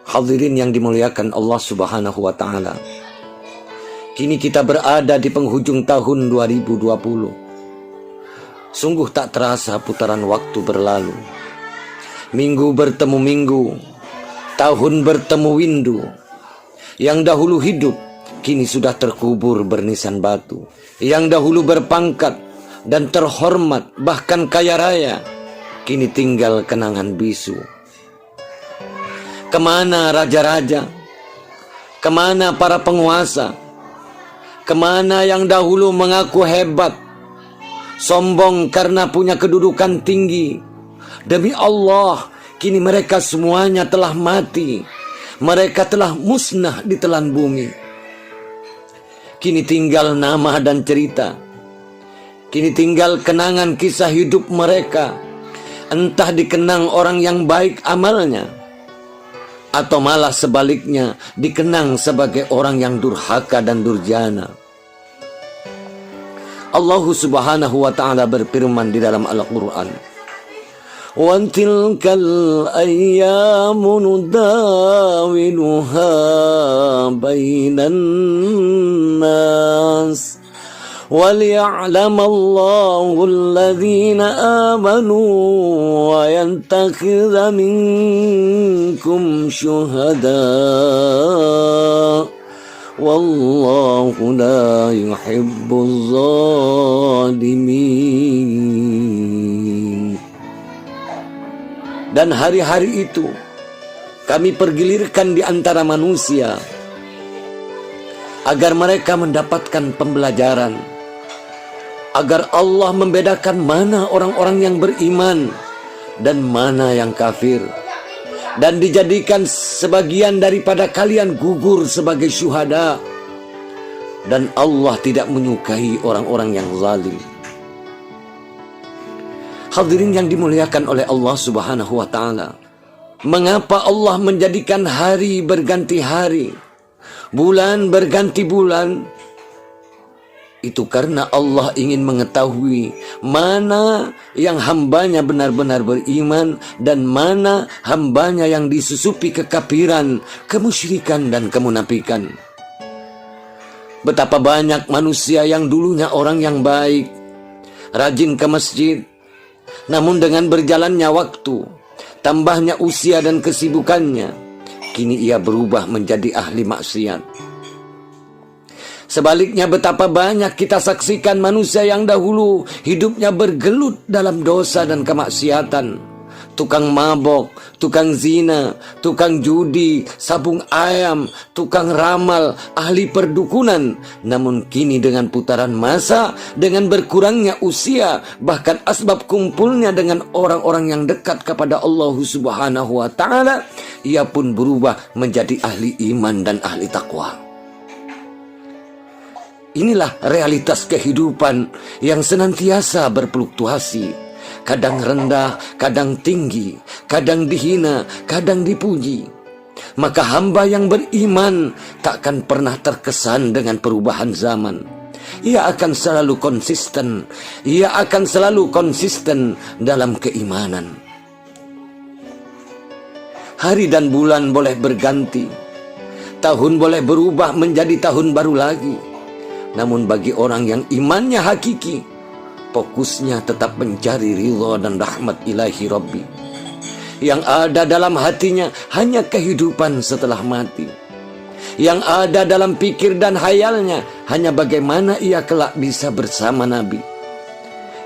Hadirin yang dimuliakan Allah Subhanahu wa Ta'ala, kini kita berada di penghujung tahun 2020. Sungguh tak terasa putaran waktu berlalu. Minggu bertemu minggu, tahun bertemu windu. Yang dahulu hidup, kini sudah terkubur bernisan batu. Yang dahulu berpangkat dan terhormat, bahkan kaya raya, kini tinggal kenangan bisu. Kemana raja-raja? Kemana para penguasa? Kemana yang dahulu mengaku hebat, sombong karena punya kedudukan tinggi? Demi Allah, kini mereka semuanya telah mati. Mereka telah musnah di telan bumi. Kini tinggal nama dan cerita. Kini tinggal kenangan kisah hidup mereka. Entah dikenang orang yang baik amalnya, atau malah sebaliknya dikenang sebagai orang yang durhaka dan durjana. Allah Subhanahu wa Ta'ala berfirman di dalam Al-Quran, "Wa tilkal ayyamu nudawiluha bainan nas وَلِيَعْلَمَ اللَّهُ الَّذِينَ آمَنُوا وَيَتَّخِذَ مِنكُمْ شُهَدَاءَ وَاللَّهُ لَا يُحِبُّ الظَّالِمِينَ." Dan hari-hari itu kami pergilirkan di antara manusia agar mereka mendapatkan pembelajaran, agar Allah membedakan mana orang-orang yang beriman dan mana yang kafir, dan dijadikan sebagian daripada kalian gugur sebagai syuhada, dan Allah tidak menyukai orang-orang yang zalim. Hadirin yang dimuliakan oleh Allah Subhanahu wa Ta'ala, mengapa Allah menjadikan hari berganti hari, bulan berganti bulan? Itu karena Allah ingin mengetahui mana yang hambanya benar-benar beriman dan mana hambanya yang disusupi kekafiran, kemusyrikan dan kemunafikan. Betapa banyak manusia yang dulunya orang yang baik, rajin ke masjid, namun dengan berjalannya waktu, tambahnya usia dan kesibukannya, kini ia berubah menjadi ahli maksiat. Sebaliknya, betapa banyak kita saksikan manusia yang dahulu hidupnya bergelut dalam dosa dan kemaksiatan. Tukang mabok, tukang zina, tukang judi, sabung ayam, tukang ramal, ahli perdukunan. Namun kini dengan putaran masa, dengan berkurangnya usia, bahkan asbab kumpulnya dengan orang-orang yang dekat kepada Allah Subhanahu wa Ta'ala, ia pun berubah menjadi ahli iman dan ahli takwa. Inilah realitas kehidupan yang senantiasa berfluktuasi. Kadang rendah, kadang tinggi, kadang dihina, kadang dipuji. Maka hamba yang beriman takkan pernah terkesan dengan perubahan zaman. Ia akan selalu konsisten. Ia akan selalu konsisten dalam keimanan. Hari dan bulan boleh berganti. Tahun boleh berubah menjadi tahun baru lagi. Namun bagi orang yang imannya hakiki, fokusnya tetap mencari ridha dan rahmat ilahi Rabbi. Yang ada dalam hatinya hanya kehidupan setelah mati. Yang ada dalam pikir dan hayalnya hanya bagaimana ia kelak bisa bersama Nabi.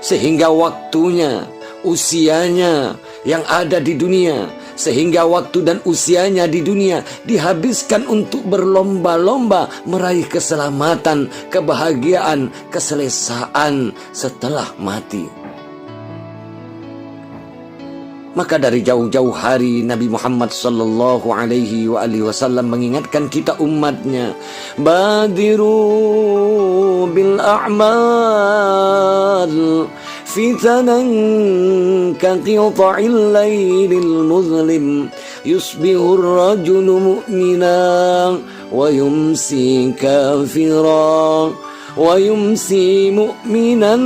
Sehingga waktunya, usianya yang ada di dunia, sehingga waktu dan usianya di dunia dihabiskan untuk berlomba-lomba meraih keselamatan, kebahagiaan, keselesaan setelah mati. Maka dari jauh-jauh hari Nabi Muhammad sallallahu alaihi wasallam mengingatkan kita umatnya, badiru bil a'mal fitanan kaqita'il laylil muzlim yusbihur rajulu mu'mina wa yumsi kafira wa yumsi mu'minan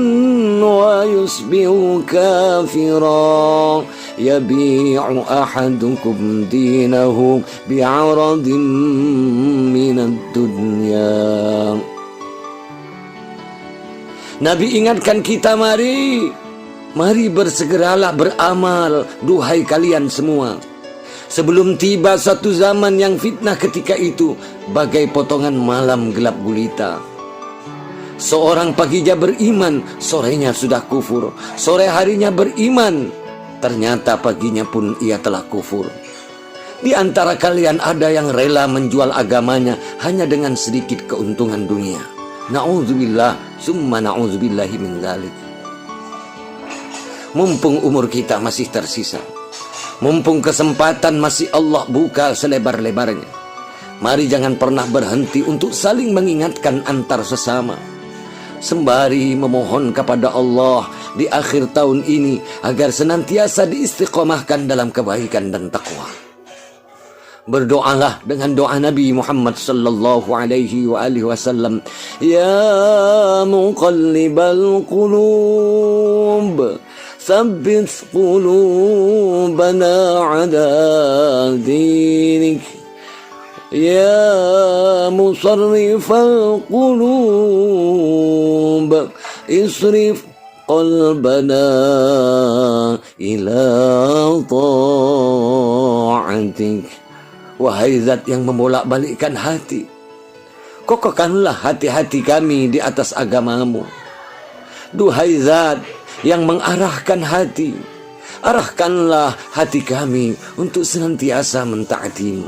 wa yusbihu kafira yabi'u ahadukum dinahu bi'aradin minad dunya. Nabi ingatkan kita, mari bersegeralah beramal, duhai kalian semua, sebelum tiba suatu zaman yang fitnah ketika itu bagai potongan malam gelap gulita. Seorang paginya beriman, sorenya sudah kufur. Sore harinya beriman, ternyata paginya pun ia telah kufur. Di antara kalian ada yang rela menjual agamanya hanya dengan sedikit keuntungan dunia. Na'udzubillah, summa na'udzubillahi min dzalik. Mumpung umur kita masih tersisa, mumpung kesempatan masih Allah buka selebar-lebarnya, mari jangan pernah berhenti untuk saling mengingatkan antar sesama, sembari memohon kepada Allah di akhir tahun ini agar senantiasa diistiqomahkan dalam kebaikan dan takwa. Berdoalah dengan doa Nabi Muhammad sallallahu alaihi wa alihi wasallam, ya muqallibal qulub tsabbit qulubana ala dinik, ya musarrifal qulub isrif qalbana ila ta'atik. Wahai zat yang membolak-balikkan hati, kokohkanlah hati-hati kami di atas agamamu. Duhai zat yang mengarahkan hati, arahkanlah hati kami untuk senantiasa mentaatimu.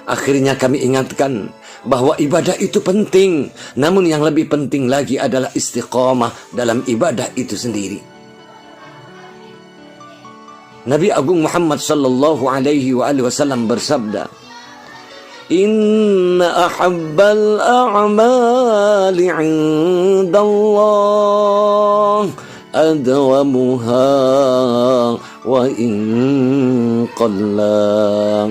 Akhirnya kami ingatkan bahwa ibadah itu penting, namun yang lebih penting lagi adalah istiqamah dalam ibadah itu sendiri. Nabi Agung Muhammad sallallahu alaihi wa alihi wasallam bersabda, inna ahabbal a'mali 'indallah adwamuha wa in qalla.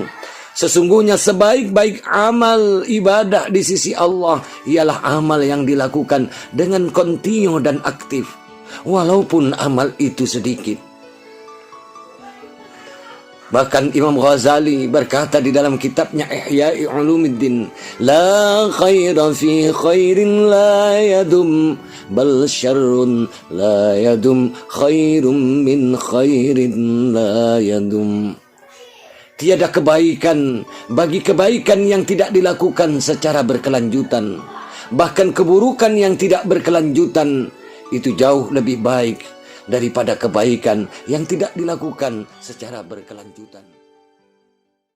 Sesungguhnya sebaik-baik amal ibadah di sisi Allah ialah amal yang dilakukan dengan kontinu dan aktif, walaupun amal itu sedikit. Bahkan Imam Ghazali berkata di dalam kitabnya Ihya'i Ulumuddin, la khaira fi khairin la yadum, bal syarrun la yadum, khairum min khairin la yadum. Tiada kebaikan bagi kebaikan yang tidak dilakukan secara berkelanjutan. Bahkan keburukan yang tidak berkelanjutan itu jauh lebih baik daripada kebaikan yang tidak dilakukan secara berkelanjutan.